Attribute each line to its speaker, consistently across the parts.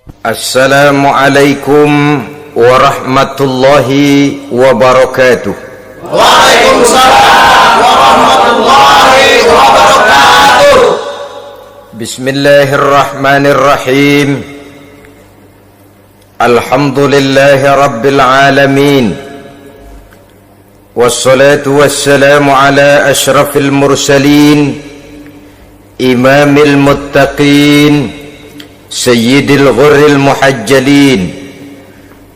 Speaker 1: Assalamualaikum warahmatullahi wabarakatuh.
Speaker 2: Waalaikumsalam warahmatullahi wabarakatuh.
Speaker 1: Bismillahirrahmanirrahim. Alhamdulillahi rabbil alamin. Wassalatu wassalamu ala ashrafil mursalin, imamil muttaqin, sayyidil ghurril muhajjalin,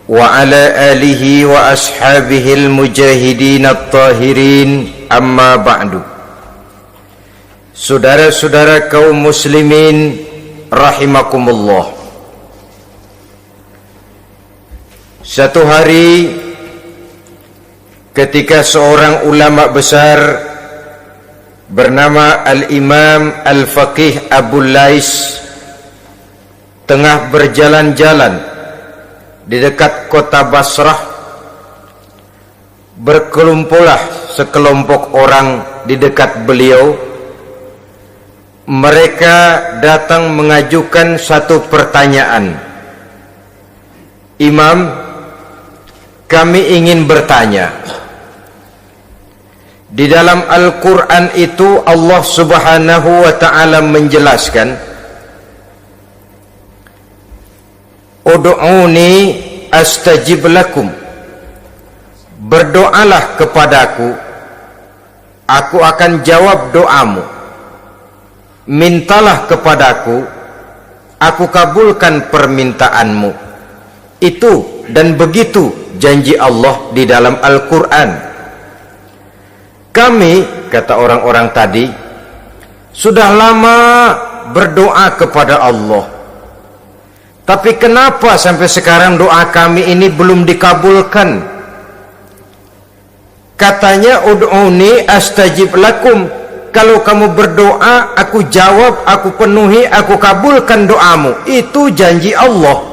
Speaker 1: wa ala alihi wa ashabihil mujahidin at-tahirin, amma ba'du. Saudara-saudara kaum muslimin rahimakumullah, satu hari ketika seorang ulama besar bernama Al-Imam Al-Faqih Abu Lais tengah berjalan-jalan di dekat kota Basrah, berkelumpulah sekelompok orang di dekat beliau. Mereka datang mengajukan satu pertanyaan. Imam, kami ingin bertanya. Di dalam Al-Quran itu Allah Subhanahu wa ta'ala menjelaskan, Ud'uni astajib lakum, berdoalah kepadaku, aku akan jawab doamu. Mintalah kepadaku, aku kabulkan permintaanmu. Itu dan begitu janji Allah di dalam Al-Quran. Kami, kata orang-orang tadi, sudah lama berdoa kepada Allah, tapi kenapa sampai sekarang doa kami ini belum dikabulkan? Katanya, ud'uni astajib lakum, kalau kamu berdoa, aku jawab, aku penuhi, aku kabulkan doamu. Itu janji Allah.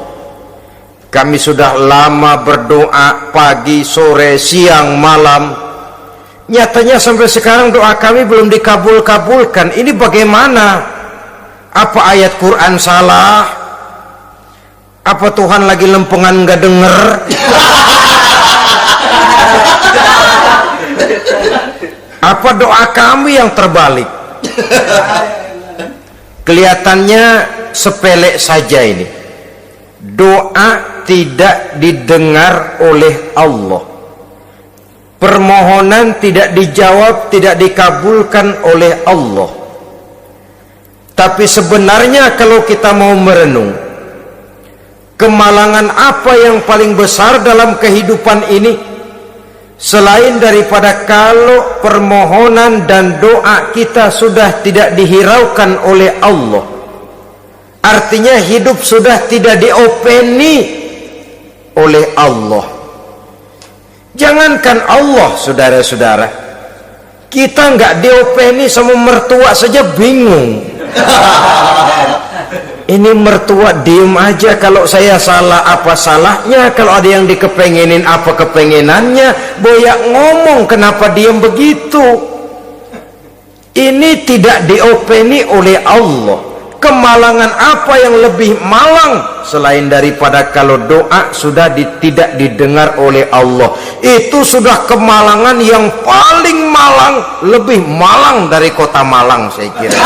Speaker 1: Kami sudah lama berdoa, pagi, sore, siang, malam. Nyatanya sampai sekarang doa kami belum dikabul-kabulkan. Ini bagaimana? Apa ayat Quran salah? Apa Tuhan lagi lempengan nggak denger? Apa doa kami yang terbalik? Kelihatannya sepele saja ini. Doa tidak didengar oleh Allah. Permohonan tidak dijawab, tidak dikabulkan oleh Allah. Tapi sebenarnya kalau kita mau merenung, kemalangan apa yang paling besar dalam kehidupan ini selain daripada kalau permohonan dan doa kita sudah tidak dihiraukan oleh Allah? Artinya hidup sudah tidak diopeni oleh Allah. Jangankan Allah, saudara-saudara, kita nggak diopeni sama mertua saja bingung. Ini mertua diem aja, kalau saya salah apa salahnya, kalau ada yang dikepengenin apa kepengenannya, boyak ngomong kenapa diem begitu. Ini tidak diopeni oleh Allah. Kemalangan apa yang lebih malang selain daripada kalau doa sudah tidak didengar oleh Allah? Itu sudah kemalangan yang paling malang, lebih malang dari kota Malang saya kira.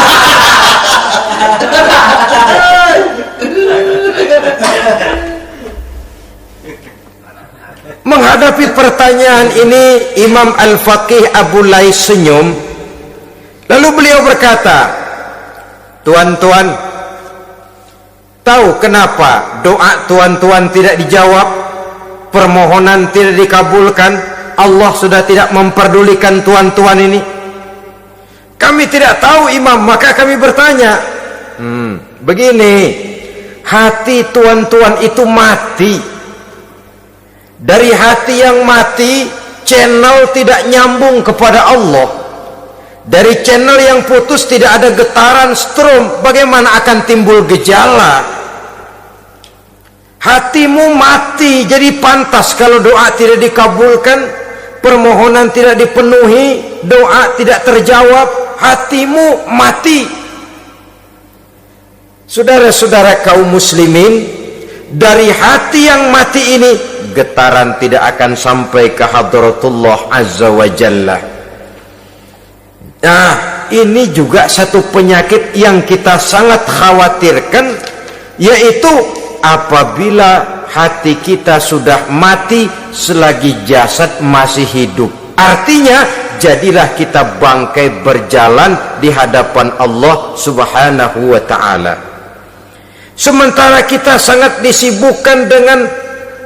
Speaker 1: Menghadapi pertanyaan ini, Imam Al-Faqih Abu Lais senyum, lalu beliau berkata, tuan-tuan, tahu kenapa doa tuan-tuan tidak dijawab, permohonan tidak dikabulkan? Allah sudah tidak memperdulikan tuan-tuan ini. Kami tidak tahu, Imam, maka kami bertanya. Begini, hati tuan-tuan itu mati. Dari hati yang mati, channel tidak nyambung kepada Allah. Dari channel yang putus tidak ada getaran strom, bagaimana akan timbul gejala? Hatimu mati, jadi pantas kalau doa tidak dikabulkan, permohonan tidak dipenuhi, doa tidak terjawab, hatimu mati. Saudara-saudara kaum muslimin dari hati yang mati ini, getaran tidak akan sampai ke hadratullah azza wa jalla. Nah, ini juga satu penyakit yang kita sangat khawatirkan, yaitu apabila hati kita sudah mati selagi jasad masih hidup. Artinya jadilah kita bangkai berjalan di hadapan Allah subhanahu wa ta'ala. Sementara kita sangat disibukkan dengan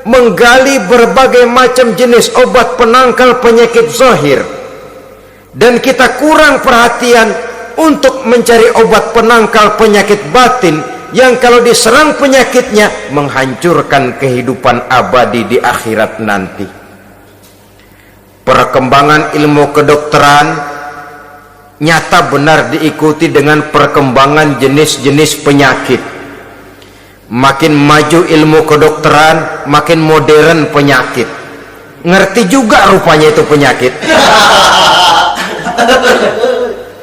Speaker 1: menggali berbagai macam jenis obat penangkal penyakit zahir, dan kita kurang perhatian untuk mencari obat penangkal penyakit batin yang kalau diserang penyakitnya menghancurkan kehidupan abadi di akhirat nanti. Perkembangan ilmu kedokteran nyata benar diikuti dengan perkembangan jenis-jenis penyakit. Makin maju ilmu kedokteran, makin modern penyakit. Ngerti juga rupanya itu penyakit.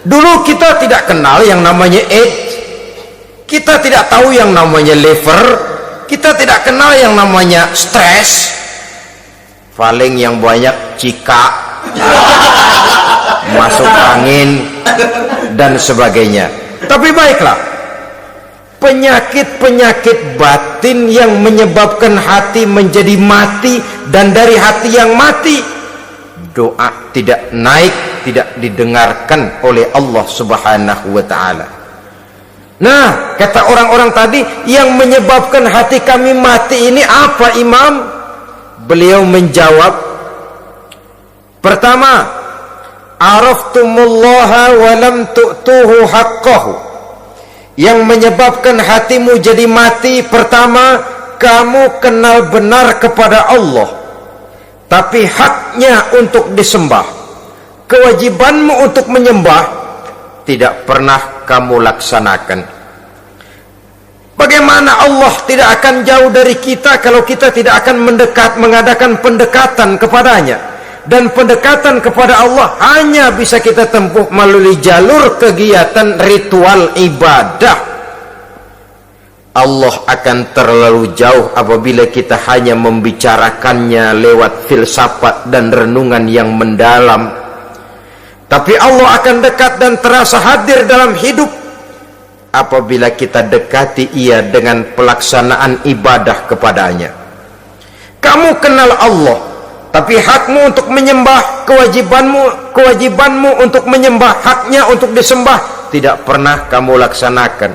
Speaker 1: Dulu kita tidak kenal yang namanya AIDS, kita tidak tahu yang namanya liver, kita tidak kenal yang namanya stres. Paling yang banyak cika, masuk angin, dan sebagainya. Tapi baiklah, penyakit-penyakit batin yang menyebabkan hati menjadi mati, dan dari hati yang mati doa tidak naik, tidak didengarkan oleh Allah subhanahu wa ta'ala. Nah, kata orang-orang tadi, yang menyebabkan hati kami mati ini apa, Imam? Beliau menjawab, pertama, araftumullaha wa lam tu'tuhu haqqahu. Yang menyebabkan hatimu jadi mati, pertama, kamu kenal benar kepada Allah, tapi haknya untuk disembah, kewajibanmu untuk menyembah, tidak pernah kamu laksanakan. Bagaimana Allah tidak akan jauh dari kita kalau kita tidak akan mengadakan pendekatan kepadanya? Dan pendekatan kepada Allah hanya bisa kita tempuh melalui jalur kegiatan ritual ibadah. Allah akan terlalu jauh apabila kita hanya membicarakannya lewat filsafat dan renungan yang mendalam. Tapi Allah akan dekat dan terasa hadir dalam hidup apabila kita dekati Ia dengan pelaksanaan ibadah kepadanya. Kamu kenal Allah, tapi hakmu untuk menyembah, kewajibanmu untuk menyembah, haknya untuk disembah, tidak pernah kamu laksanakan.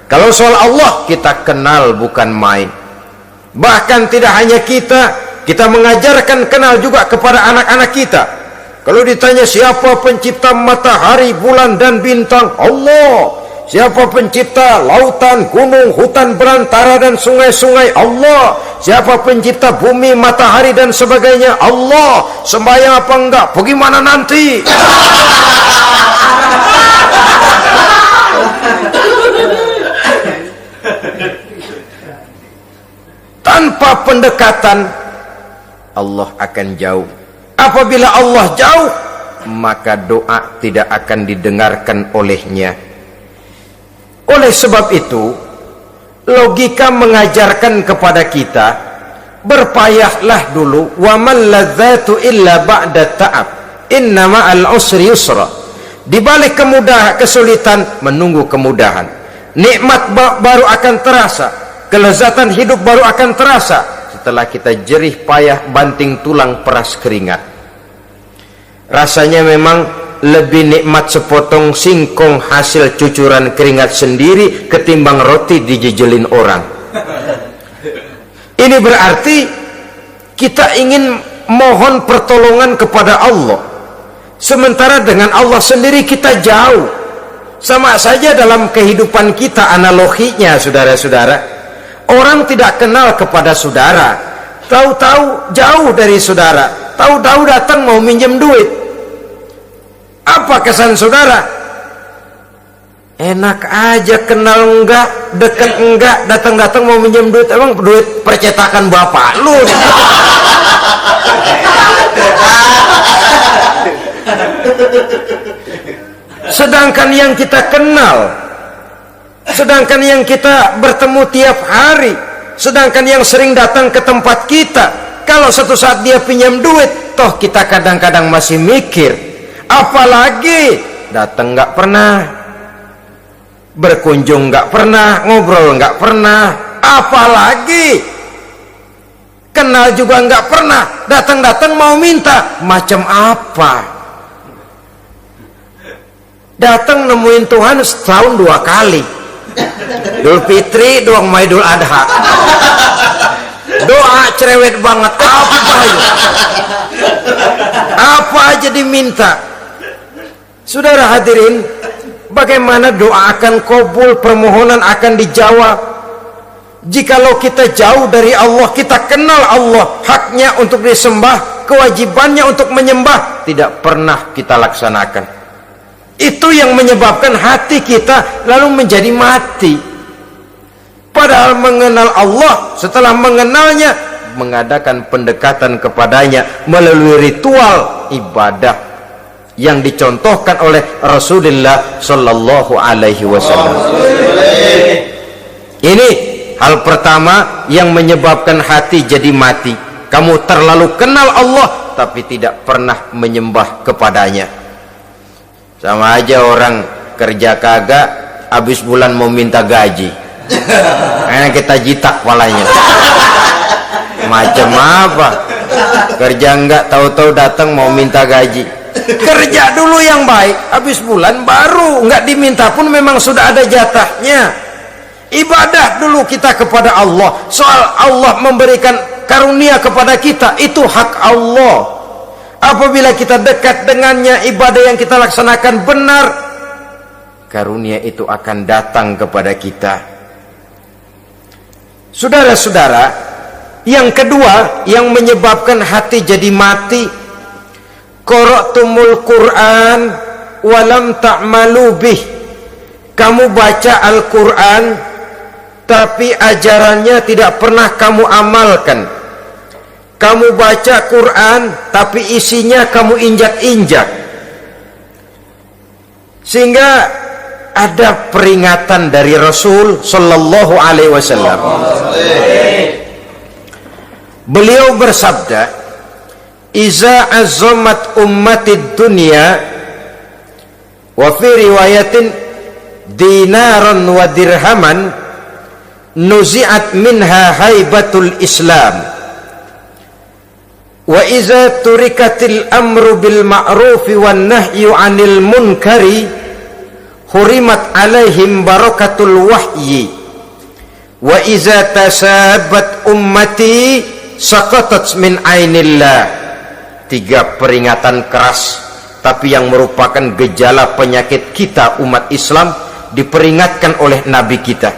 Speaker 1: Kalau soal Allah kita kenal bukan main. Bahkan tidak hanya kita mengajarkan kenal juga kepada anak-anak kita. Kalau ditanya siapa pencipta matahari, bulan dan bintang, Allah. Siapa pencipta lautan, gunung, hutan belantara dan sungai-sungai, Allah. Siapa pencipta bumi, matahari dan sebagainya, Allah. Sembahyang apa enggak? Bagaimana nanti? Tanpa pendekatan Allah akan jauh. Apabila Allah jauh, maka doa tidak akan didengarkan olehnya. Oleh sebab itu, logika mengajarkan kepada kita, berpayahlah dulu, wa man ladzatu illa ba'da ta'ab, innama al-usri yusra. Di balik kesulitan menunggu kemudahan. Nikmat baru akan terasa, kelezatan hidup baru akan terasa setelah kita jerih payah banting tulang peras keringat. Rasanya memang lebih nikmat sepotong singkong hasil cucuran keringat sendiri ketimbang roti dijejelin orang. Ini berarti kita ingin mohon pertolongan kepada Allah, sementara dengan Allah sendiri kita jauh. Sama saja dalam kehidupan kita analoginya, saudara-saudara. Orang tidak kenal kepada saudara, tahu-tahu jauh dari saudara, tahu-tahu datang mau minjem duit. Apa kesan saudara? Enak aja, kenal enggak, dekat enggak, datang-datang mau minjem duit. Emang duit percetakan bapak lu? Sedangkan yang kita kenal, sedangkan yang kita bertemu tiap hari, Sedangkan yang sering datang ke tempat kita, kalau satu saat dia pinjam duit, toh kita kadang-kadang masih mikir. Apalagi datang nggak pernah, berkunjung nggak pernah, ngobrol nggak pernah, apalagi kenal juga nggak pernah, datang-datang mau minta. Macam apa? Datang nemuin Tuhan setahun 2 kali, Idul Fitri, doang Idul Adha. Doa cerewet banget, apa aja diminta. Saudara hadirin, bagaimana doa akan kabul, permohonan akan dijawab jikalau kita jauh dari Allah, kita kenal Allah, haknya untuk disembah, kewajibannya untuk menyembah, tidak pernah kita laksanakan. Itu yang menyebabkan hati kita lalu menjadi mati. Padahal mengenal Allah, setelah mengenalnya, mengadakan pendekatan kepadanya melalui ritual ibadah yang dicontohkan oleh Rasulullah Sallallahu Alaihi Wasallam. Ini hal pertama yang menyebabkan hati jadi mati. Kamu terlalu kenal Allah tapi tidak pernah menyembah kepadanya. Sama aja orang kerja kagak, habis bulan mau minta gaji, karena kita jitak kepalanya. Macam apa? Kerja enggak, tahu-tahu datang mau minta gaji. Kerja dulu yang baik, habis bulan baru enggak diminta pun memang sudah ada jatahnya. Ibadah dulu kita kepada Allah. Soal Allah memberikan karunia kepada kita, itu hak Allah. Apabila kita dekat dengannya, ibadah yang kita laksanakan benar, karunia itu akan datang kepada kita. Saudara-saudara, yang kedua yang menyebabkan hati jadi mati, qara'tumul Qur'an walam ta'malu bih. Kamu baca Al-Quran tapi ajarannya tidak pernah kamu amalkan. Kamu baca Quran tapi isinya kamu injak-injak. Sehingga ada peringatan dari Rasul Sallallahu Alaihi Wasallam. Beliau bersabda, "Iza azzamat ummatid dunya wa fi riwayatin dinaran wa dirhaman nuzi'at minha haibatul Islam. Wa iza turikatil amru bil ma'rufi wan nahyu 'anil munkari hurimat 'alaihim barakatul wahyi. Wa iza tasabat ummati saqatat min 'ainillah." 3 peringatan keras tapi yang merupakan gejala penyakit kita umat Islam diperingatkan oleh Nabi kita.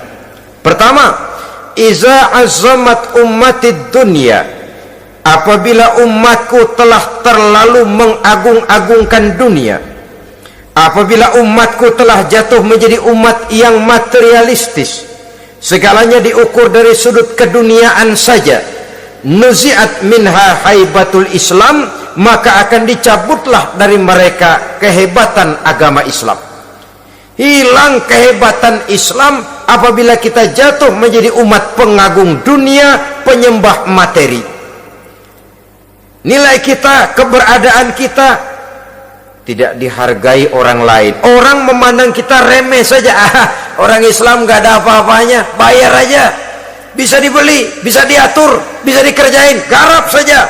Speaker 1: Pertama, iza azzamat ummatid dunya, apabila umatku telah terlalu mengagung-agungkan dunia, apabila umatku telah jatuh menjadi umat yang materialistis, segalanya diukur dari sudut keduniaan saja, nuzi'at minha haibatul Islam, maka akan dicabutlah dari mereka kehebatan agama Islam. Hilang kehebatan Islam apabila kita jatuh menjadi umat pengagung dunia, penyembah materi. Nilai kita, keberadaan kita tidak dihargai orang lain. Orang memandang kita remeh saja. Orang Islam gak ada apa-apanya, bayar aja, bisa dibeli, bisa diatur, bisa dikerjain, garap saja.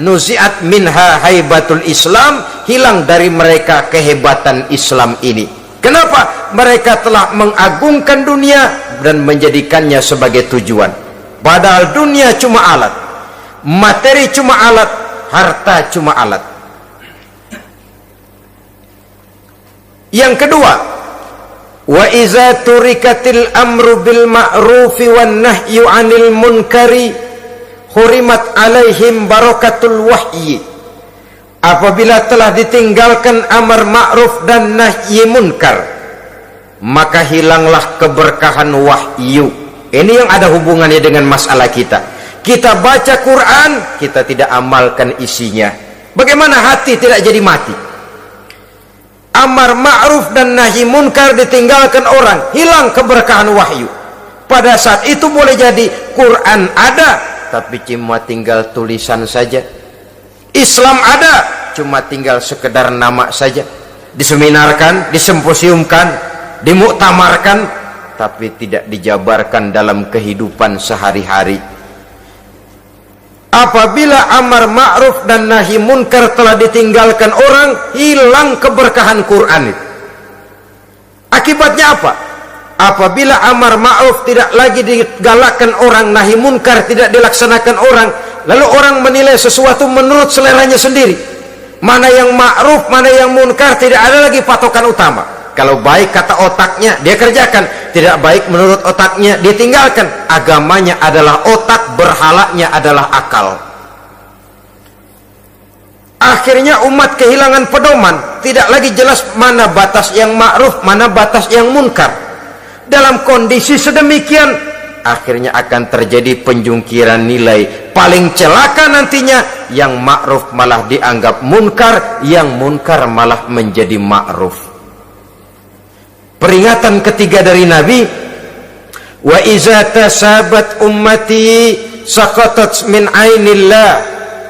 Speaker 1: Nuzi'at minha haibatul Islam, hilang dari mereka kehebatan Islam ini. Kenapa? Mereka telah mengagungkan dunia dan menjadikannya sebagai tujuan. Padahal dunia cuma alat, materi cuma alat, harta cuma alat. Yang kedua, wa iza turikatil amru bil ma'rufi wan nahyu 'anil munkari hurimat 'alaihim barakatul wahyi. Apabila telah ditinggalkan amar ma'ruf dan nahi munkar, maka hilanglah keberkahan wahyu. Ini yang ada hubungannya dengan masalah kita. Kita baca Quran, kita tidak amalkan isinya. Bagaimana hati tidak jadi mati? Amar ma'ruf dan nahi munkar ditinggalkan orang, hilang keberkahan wahyu. Pada saat itu boleh jadi Quran ada, tapi cuma tinggal tulisan saja. Islam ada, cuma tinggal sekedar nama saja. Diseminarkan, disimposiumkan, dimuktamarkan, tapi tidak dijabarkan dalam kehidupan sehari-hari. Apabila amar ma'ruf dan nahi munkar telah ditinggalkan orang, hilang keberkahan Quran itu. Akibatnya apa? Apabila amar ma'ruf tidak lagi digalakkan orang, nahi munkar tidak dilaksanakan orang, lalu orang menilai sesuatu menurut seleranya sendiri. Mana yang ma'ruf, mana yang munkar, tidak ada lagi patokan utama. Kalau baik kata otaknya, dia kerjakan. Tidak baik menurut otaknya, dia tinggalkan. Agamanya adalah otak, berhalanya adalah akal. Akhirnya umat kehilangan pedoman. Tidak lagi jelas mana batas yang ma'ruf, mana batas yang munkar. Dalam kondisi sedemikian, akhirnya akan terjadi penjungkiran nilai. Paling celaka nantinya, yang ma'ruf malah dianggap munkar, yang munkar malah menjadi ma'ruf. Peringatan ketiga dari Nabi, wa iza tasabat ummati saqatat min ainillah.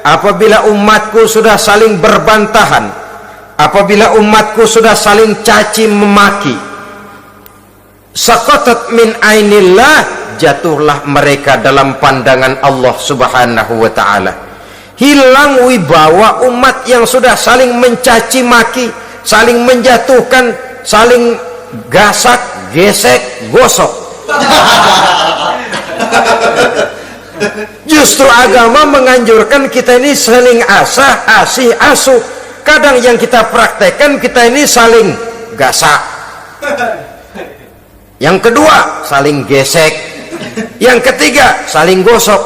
Speaker 1: Apabila umatku sudah saling berbantahan, apabila umatku sudah saling caci memaki, saqatat min ainillah, jatuhlah mereka dalam pandangan Allah Subhanahu wa ta'ala. Hilang wibawa umat yang sudah saling mencaci maki, saling menjatuhkan, saling gasak, gesek, gosok. Justru agama menganjurkan kita ini saling asah, asih, asuh. Kadang yang kita praktekkan, kita ini saling gasak. Yang kedua, saling gesek. Yang ketiga, saling gosok.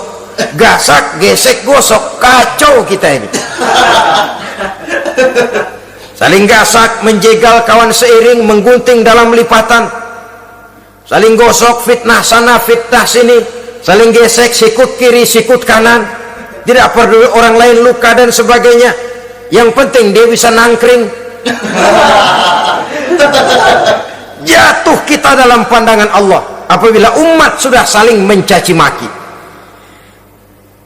Speaker 1: Gasak, gesek, gosok, kacau kita ini. Saling gasak, menjegal kawan seiring, menggunting dalam lipatan. Saling gosok, fitnah sana, fitnah sini. Saling gesek, sikut kiri, sikut kanan. Tidak peduli orang lain luka dan sebagainya. Yang penting dia bisa nangkring. Jatuh kita dalam pandangan Allah apabila umat sudah saling mencaci maki.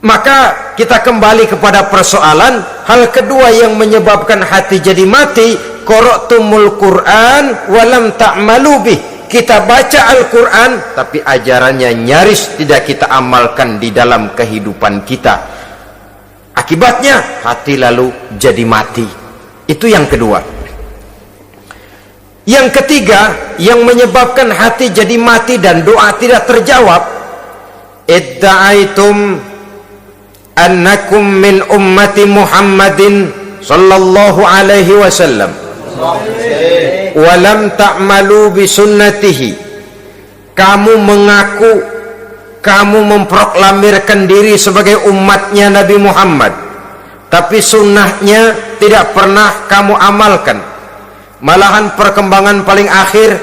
Speaker 1: Maka kita kembali kepada persoalan hal kedua yang menyebabkan hati jadi mati, qara'tumul Quran walam ta'malu bih. Kita baca Al-Quran tapi ajarannya nyaris tidak kita amalkan di dalam kehidupan kita. Akibatnya hati lalu jadi mati. Itu yang kedua. Yang ketiga yang menyebabkan hati jadi mati dan doa tidak terjawab, idda'aitum annakum min ummati Muhammadin sallallahu alaihi wasallam walam ta'malu bi sunnatihi. Kamu mengaku, kamu memproklamirkan diri sebagai umatnya Nabi Muhammad, tapi sunnahnya tidak pernah kamu amalkan. Malahan perkembangan paling akhir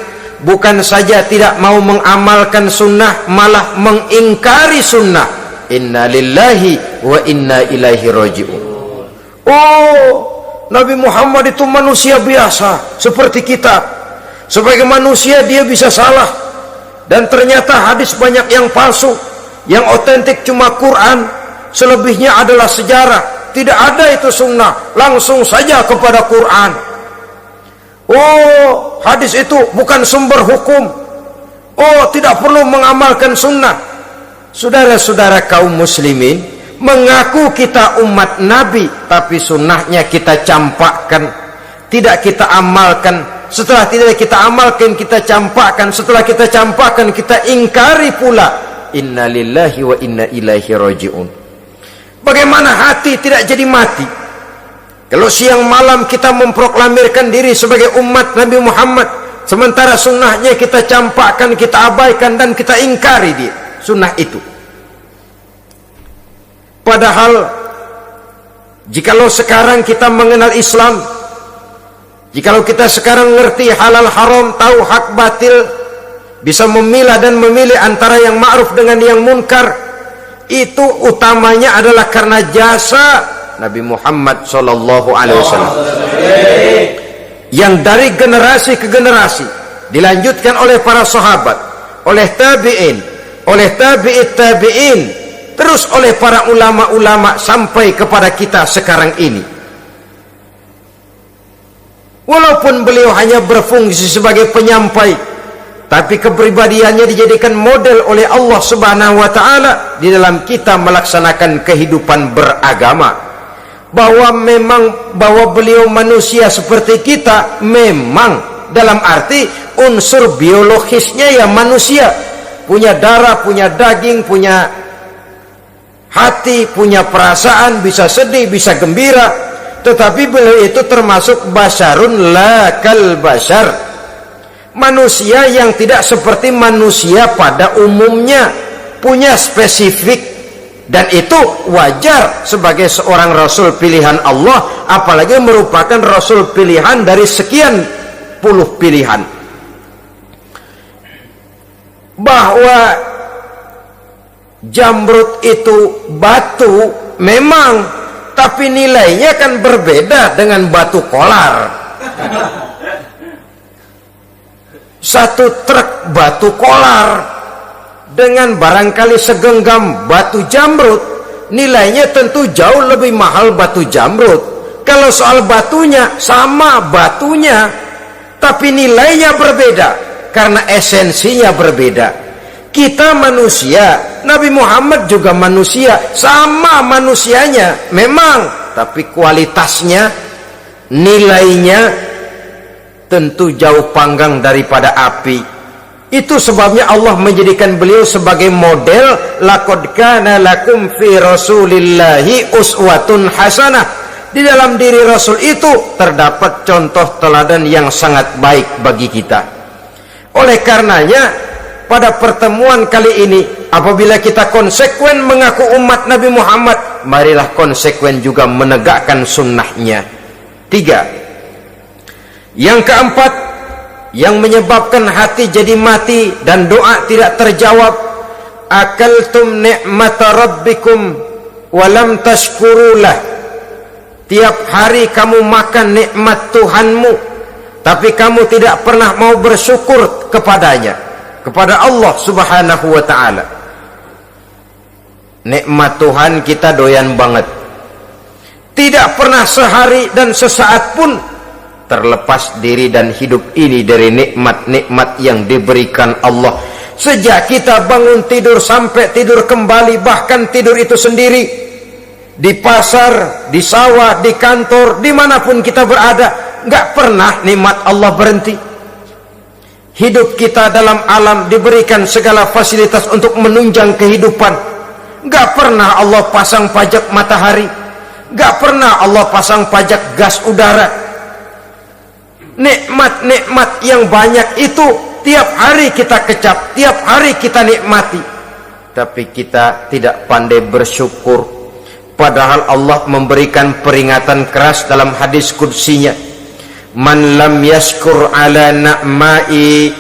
Speaker 1: bukan saja tidak mau mengamalkan sunnah, malah mengingkari sunnah. Inna lillahi wa inna ilaihi raji'un. Oh, Nabi Muhammad itu manusia biasa seperti kita. Sebagai manusia dia bisa salah. Dan ternyata hadis banyak yang palsu. Yang otentik cuma Quran, selebihnya adalah sejarah. Tidak ada itu sunnah, langsung saja kepada Quran. Oh, hadis itu bukan sumber hukum. Oh, tidak perlu mengamalkan sunnah. Saudara-saudara kaum muslimin, mengaku kita umat Nabi, tapi sunnahnya kita campakkan, tidak kita amalkan. Setelah tidak kita amalkan, kita campakkan. Setelah kita campakkan, kita ingkari pula. Inna lillahi wa inna ilaihi raji'un. Bagaimana hati tidak jadi mati? Kalau siang malam kita memproklamirkan diri sebagai umat Nabi Muhammad, sementara sunnahnya kita campakkan, kita abaikan, dan kita ingkari dia sunnah itu. Padahal jikalau sekarang kita mengenal Islam, jikalau kita sekarang ngerti halal haram, tahu hak batil, bisa memilah dan memilih antara yang ma'ruf dengan yang munkar, itu utamanya adalah karena jasa Nabi Muhammad sallallahu alaihi wasallam yang dari generasi ke generasi dilanjutkan oleh para sahabat, oleh tabi'in, oleh tabi'it tabi'in, terus oleh para ulama-ulama sampai kepada kita sekarang ini. Walaupun beliau hanya berfungsi sebagai penyampai, tapi kepribadiannya dijadikan model oleh Allah Subhanahu wa taala di dalam kita melaksanakan kehidupan beragama. Bahwa beliau manusia seperti kita, memang dalam arti unsur biologisnya ya manusia, punya darah, punya daging, punya hati, punya perasaan, bisa sedih, bisa gembira. Tetapi beliau itu termasuk basyarun la kal basyar, manusia yang tidak seperti manusia pada umumnya, punya spesifik, dan itu wajar sebagai seorang rasul pilihan Allah, apalagi merupakan rasul pilihan dari sekian puluh pilihan. Bahwa jamrud itu batu memang, tapi nilainya kan berbeda dengan batu kolar. Satu truk batu kolar dengan barangkali segenggam batu jamrud, nilainya tentu jauh lebih mahal batu jamrud. Kalau soal batunya, sama batunya, tapi nilainya berbeda karena esensinya berbeda. Kita manusia, Nabi Muhammad juga manusia, sama manusianya memang, tapi kualitasnya, nilainya tentu jauh panggang daripada api. Itu sebabnya Allah menjadikan beliau sebagai model. Laqad kana lakum fi rasulillahi uswatun hasanah. Di dalam diri Rasul itu terdapat contoh teladan yang sangat baik bagi kita. Oleh karenanya, pada pertemuan kali ini, apabila kita konsekuen mengaku umat Nabi Muhammad, marilah konsekuen juga menegakkan sunnahnya. 3. Yang keempat, yang menyebabkan hati jadi mati dan doa tidak terjawab, akaltum ni'mata rabbikum walam tashkurulah. Tiap hari kamu makan nikmat Tuhanmu, tapi kamu tidak pernah mau bersyukur kepadanya, kepada Allah Subhanahu wa ta'ala. Nikmat Tuhan kita doyan banget, tidak pernah sehari dan sesaat pun terlepas diri dan hidup ini dari nikmat-nikmat yang diberikan Allah. Sejak kita bangun tidur sampai tidur kembali, bahkan tidur itu sendiri, di pasar, di sawah, di kantor, dimanapun kita berada, nggak pernah nikmat Allah berhenti. Hidup kita dalam alam diberikan segala fasilitas untuk menunjang kehidupan. Gak pernah Allah pasang pajak matahari, gak pernah Allah pasang pajak gas udara. Nikmat-nikmat yang banyak itu tiap hari kita kecap, tiap hari kita nikmati, tapi kita tidak pandai bersyukur. Padahal Allah memberikan peringatan keras dalam hadis qudsinya, man lam yashkur ala na'mai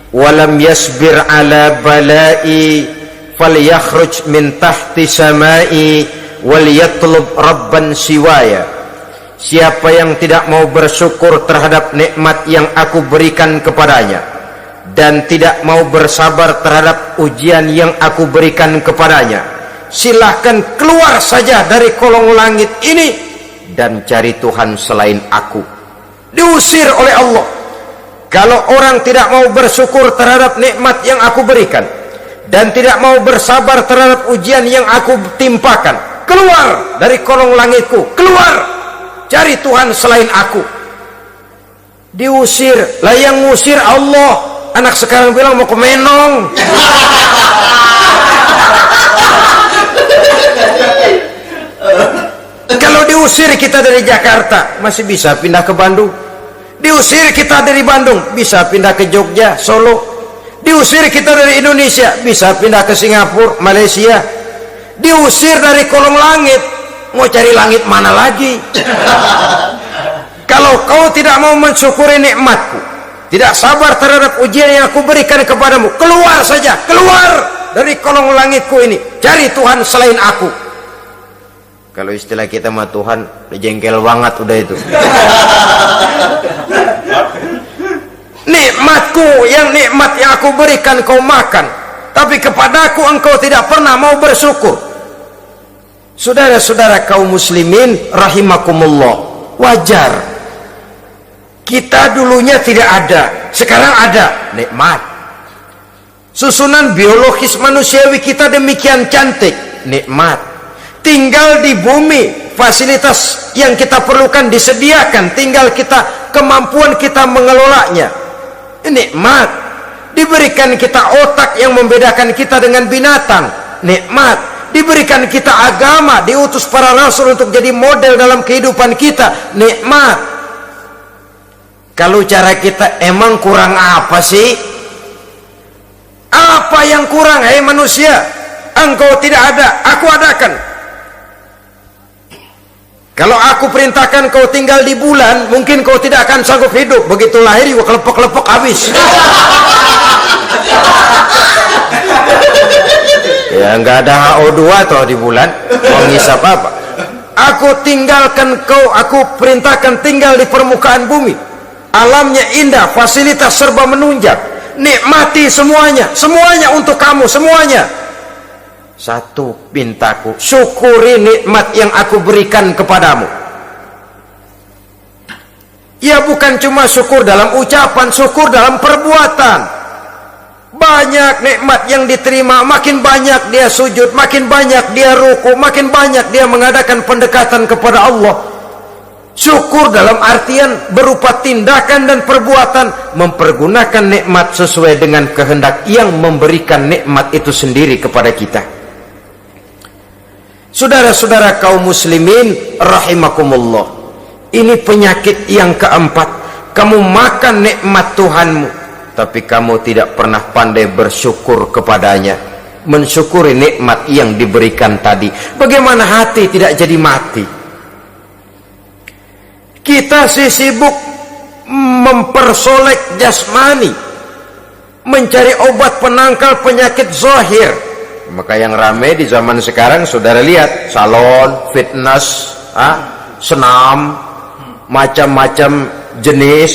Speaker 1: walam yasbir ala balai falyakhruj min tahti samai wal yatlub rabban siwaya. Siapa yang tidak mau bersyukur terhadap nikmat yang aku berikan kepadanya dan tidak mau bersabar terhadap ujian yang aku berikan kepadanya, silahkan keluar saja dari kolong langit ini dan cari Tuhan selain aku. Diusir oleh Allah. Kalau orang tidak mau bersyukur terhadap nikmat yang aku berikan dan tidak mau bersabar terhadap ujian yang aku timpakan, keluar dari kolong langitku, keluar, cari Tuhan selain aku. Diusir. Lah yang ngusir Allah. Anak sekarang bilang mau ke Menong. Kalau diusir kita dari Jakarta, masih bisa pindah ke Bandung. Diusir kita dari Bandung, bisa pindah ke Jogja, Solo. Diusir kita dari Indonesia, bisa pindah ke Singapura, Malaysia. Diusir dari kolong langit, mau cari langit mana lagi? Kalau kau tidak mau mensyukuri nikmatku, tidak sabar terhadap ujian yang aku berikan kepadamu, keluar saja, keluar dari kolong langitku ini, cari Tuhan selain aku. Kalau istilah kita mah Tuhan jengkel banget udah itu. Nikmatku, yang nikmat yang aku berikan kau makan, tapi kepadaku engkau tidak pernah mau bersyukur. Saudara-saudara kaum muslimin rahimakumullah, wajar kita dulunya tidak ada, sekarang ada, nikmat. Susunan biologis manusiawi kita demikian cantik, nikmat. Tinggal di bumi, fasilitas yang kita perlukan disediakan, tinggal kemampuan kita mengelolanya, nikmat. Diberikan kita otak yang membedakan kita dengan binatang, nikmat. Diberikan kita agama, diutus para rasul untuk jadi model dalam kehidupan kita, nikmat. Kalau cara kita emang kurang apa sih? Apa yang kurang, hai manusia? Engkau tidak ada, aku adakan. Kalau aku perintahkan kau tinggal di bulan, mungkin kau tidak akan sanggup hidup. Begitu lahir juga kelepok-kelepok habis. Ya nggak ada HO2 toh di bulan, mau ngisap apa? Aku tinggalkan kau, aku perintahkan tinggal di permukaan bumi. Alamnya indah, fasilitas serba menunjang, nikmati semuanya, semuanya untuk kamu, semuanya. Satu pintaku, syukuri nikmat yang aku berikan kepadamu. Ya bukan cuma syukur dalam ucapan, syukur dalam perbuatan. Banyak nikmat yang diterima, makin banyak dia sujud, makin banyak dia ruku, makin banyak dia mengadakan pendekatan kepada Allah. Syukur dalam artian berupa tindakan dan perbuatan, mempergunakan nikmat sesuai dengan kehendak yang memberikan nikmat itu sendiri kepada kita. Saudara-saudara kaum muslimin rahimakumullah, ini penyakit yang keempat. Kamu makan nikmat Tuhanmu, tapi kamu tidak pernah pandai bersyukur kepadanya, mensyukuri nikmat yang diberikan tadi. Bagaimana hati tidak jadi mati? Kita sibuk mempersolek jasmani, mencari obat penangkal penyakit zahir. Maka yang ramai di zaman sekarang, saudara lihat, salon, fitness, senam, macam-macam jenis.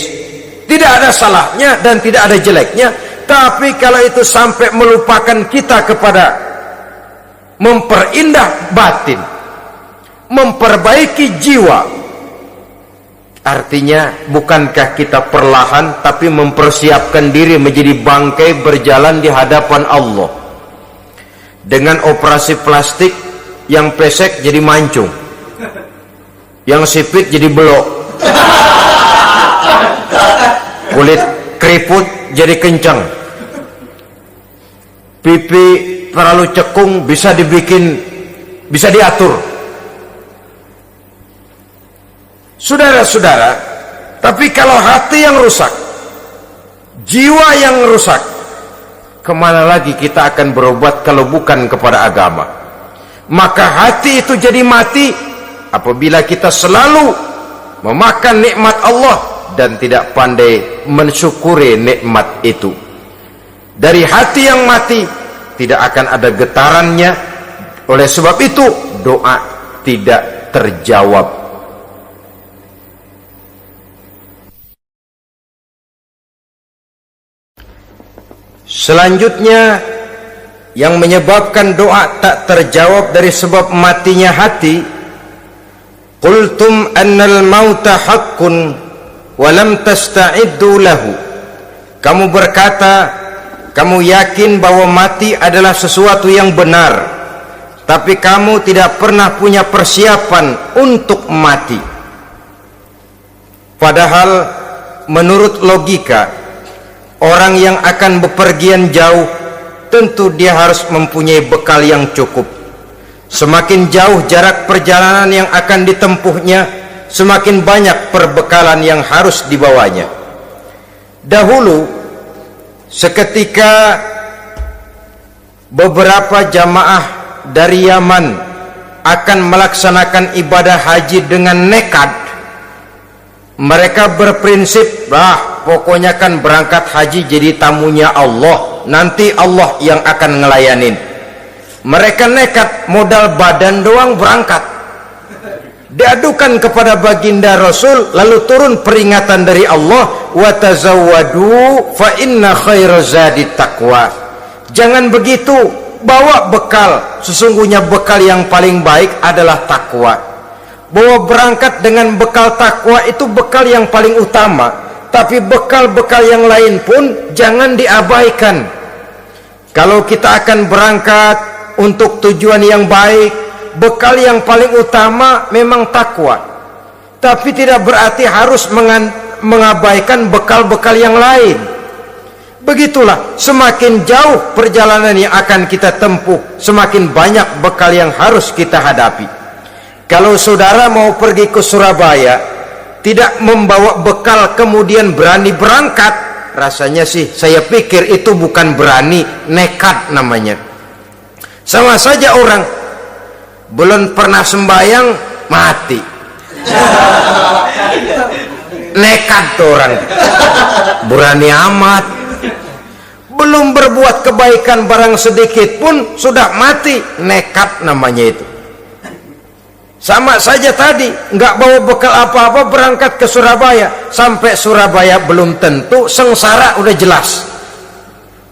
Speaker 1: Tidak ada salahnya dan tidak ada jeleknya, tapi kalau itu sampai melupakan kita kepada memperindah batin, memperbaiki jiwa, artinya bukankah kita perlahan tapi mempersiapkan diri menjadi bangkai berjalan di hadapan Allah dengan operasi plastik, yang pesek jadi mancung, yang sipit jadi belok, kulit keriput jadi kencang, pipi terlalu cekung bisa diatur. Saudara-saudara, tapi kalau hati yang rusak, jiwa yang rusak, kemana lagi kita akan berobat kalau bukan kepada agama? Maka hati itu jadi mati apabila kita selalu memakan nikmat Allah dan tidak pandai mensyukuri nikmat itu. Dari hati yang mati tidak akan ada getarannya. Oleh sebab itu doa tidak terjawab. Selanjutnya yang menyebabkan doa tak terjawab dari sebab matinya hati, qultum annal mauta haqqun walam tasta'iddu lahu. Kamu berkata, kamu yakin bahwa mati adalah sesuatu yang benar, tapi kamu tidak pernah punya persiapan untuk mati. Padahal menurut logika, orang yang akan bepergian jauh tentu dia harus mempunyai bekal yang cukup. Semakin jauh jarak perjalanan yang akan ditempuhnya, semakin banyak perbekalan yang harus dibawanya. Dahulu, seketika beberapa jamaah dari Yaman akan melaksanakan ibadah haji dengan nekat. Mereka berprinsip, pokoknya kan berangkat haji jadi tamunya Allah, nanti Allah yang akan ngelayanin. Mereka nekat, modal badan doang berangkat. Diadukan kepada baginda Rasul, lalu turun peringatan dari Allah, wa tazawwadu fa inna khairaz zadi taqwa. Jangan begitu, bawa bekal. Sesungguhnya bekal yang paling baik adalah takwa. Bawa berangkat dengan bekal takwa itu bekal yang paling utama. Tapi bekal-bekal yang lain pun jangan diabaikan. Kalau kita akan berangkat untuk tujuan yang baik, bekal yang paling utama memang takwa. Tapi tidak berarti harus mengabaikan bekal-bekal yang lain. Begitulah, semakin jauh perjalanan yang akan kita tempuh, semakin banyak bekal yang harus kita hadapi. Kalau saudara mau pergi ke Surabaya, tidak membawa bekal kemudian berani berangkat, rasanya sih saya pikir itu bukan berani, nekat namanya. Sama saja orang belum pernah sembahyang mati, nekat tuh orang, berani amat. Belum berbuat kebaikan barang sedikit pun sudah mati, nekat namanya itu. Sama saja tadi, nggak bawa bekal apa-apa berangkat ke Surabaya. Sampai Surabaya belum tentu, sengsara udah jelas.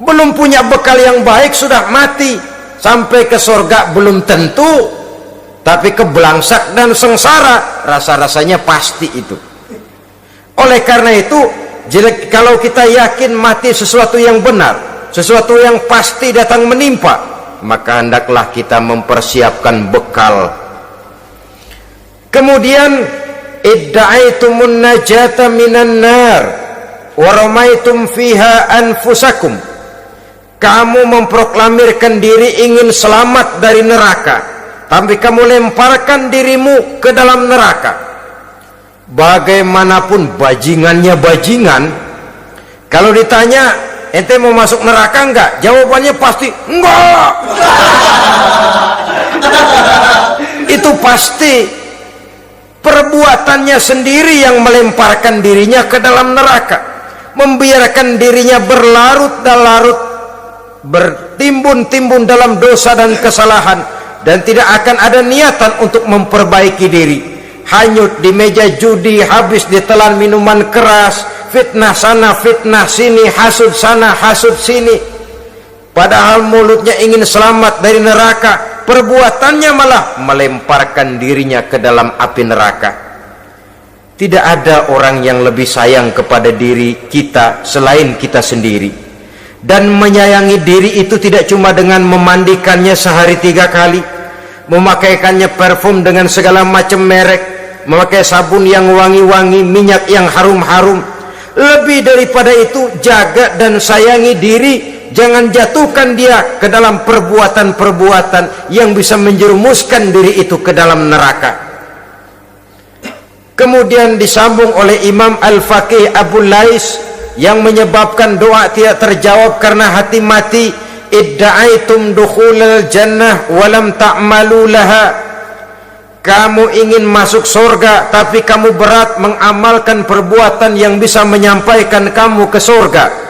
Speaker 1: Belum punya bekal yang baik sudah mati. Sampai ke surga belum tentu, tapi kebelangsak dan sengsara rasa-rasanya pasti itu. Oleh karena itu, kalau kita yakin mati sesuatu yang benar, sesuatu yang pasti datang menimpa, maka hendaklah kita mempersiapkan bekal. Kemudian idda'aitumun najata minan nar wa ramaitum fiha anfusakum. Kamu memproklamirkan diri ingin selamat dari neraka, tapi kamu lemparkan dirimu ke dalam neraka. Bagaimanapun bajingannya bajingan, kalau ditanya ente mau masuk neraka enggak, jawabannya pasti enggak. Itu pasti. Perbuatannya sendiri yang melemparkan dirinya ke dalam neraka, membiarkan dirinya berlarut-larut, bertimbun-timbun dalam dosa dan kesalahan, dan tidak akan ada niatan untuk memperbaiki diri. Hanyut di meja judi, habis ditelan minuman keras, fitnah sana fitnah sini, hasud sana hasud sini. Padahal mulutnya ingin selamat dari neraka, perbuatannya malah melemparkan dirinya ke dalam api neraka. Tidak ada orang yang lebih sayang kepada diri kita selain kita sendiri. Dan menyayangi diri itu tidak cuma dengan memandikannya sehari 3 kali, memakaikannya parfum dengan segala macam merek, memakai sabun yang wangi-wangi, minyak yang harum-harum. Lebih daripada itu, jaga dan sayangi diri. Jangan jatuhkan dia ke dalam perbuatan-perbuatan yang bisa menjerumuskan diri itu ke dalam neraka. Kemudian disambung oleh Imam Al-Faqih Abu Lais yang menyebabkan doa tidak terjawab karena hati mati. Idda'aitum dukhulal jannah walam ta'malu laha. Kamu ingin masuk surga, tapi kamu berat mengamalkan perbuatan yang bisa menyampaikan kamu ke surga.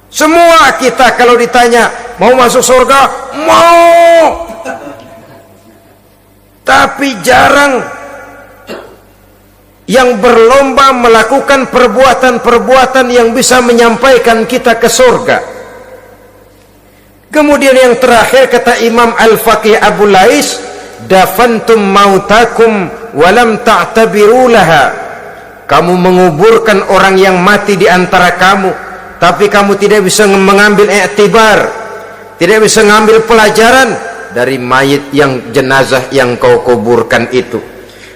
Speaker 1: Semua kita kalau ditanya mau masuk surga, mau, tapi jarang yang berlomba melakukan perbuatan-perbuatan yang bisa menyampaikan kita ke surga. Kemudian yang terakhir kata Imam Al-Faqih Abu Lais, dafantum mautakum walam ta'tabiru laha. Kamu menguburkan orang yang mati di antara kamu, tapi kamu tidak bisa mengambil i'tibar, tidak bisa mengambil pelajaran dari mayit yang jenazah yang kau kuburkan itu.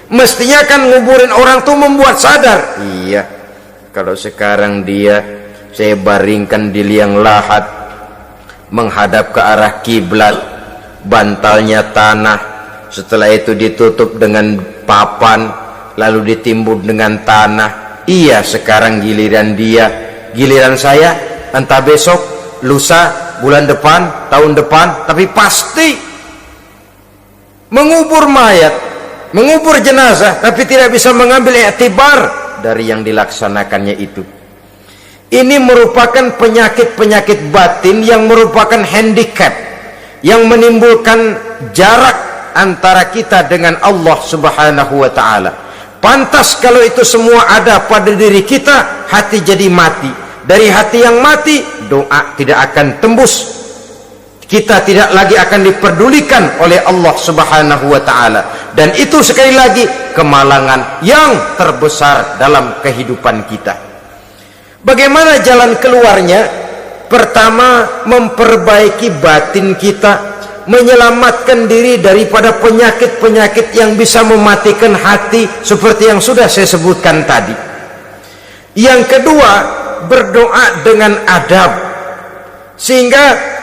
Speaker 1: Mestinya kan nguburin orang tuh membuat sadar. Iya, kalau sekarang saya baringkan di liang lahat, menghadap ke arah kiblat, bantalnya tanah, setelah itu ditutup dengan papan, lalu ditimbun dengan tanah. Iya, sekarang giliran saya, entah besok, lusa, bulan depan, tahun depan, tapi pasti mengubur mayat, mengubur jenazah, tapi tidak bisa mengambil i'tibar dari yang dilaksanakannya itu. Ini merupakan penyakit-penyakit batin yang merupakan handicap, yang menimbulkan jarak antara kita dengan Allah Subhanahu wa ta'ala. Pantas kalau itu semua ada pada diri kita, hati jadi mati. dari hati yang mati, doa tidak akan tembus. Kita tidak lagi akan diperdulikan oleh Allah Subhanahu wa ta'ala. Dan itu sekali lagi kemalangan yang terbesar dalam kehidupan kita. Bagaimana jalan keluarnya? Pertama, memperbaiki batin kita, menyelamatkan diri daripada penyakit-penyakit yang bisa mematikan hati seperti yang sudah saya sebutkan tadi. Yang kedua, berdoa dengan adab, sehingga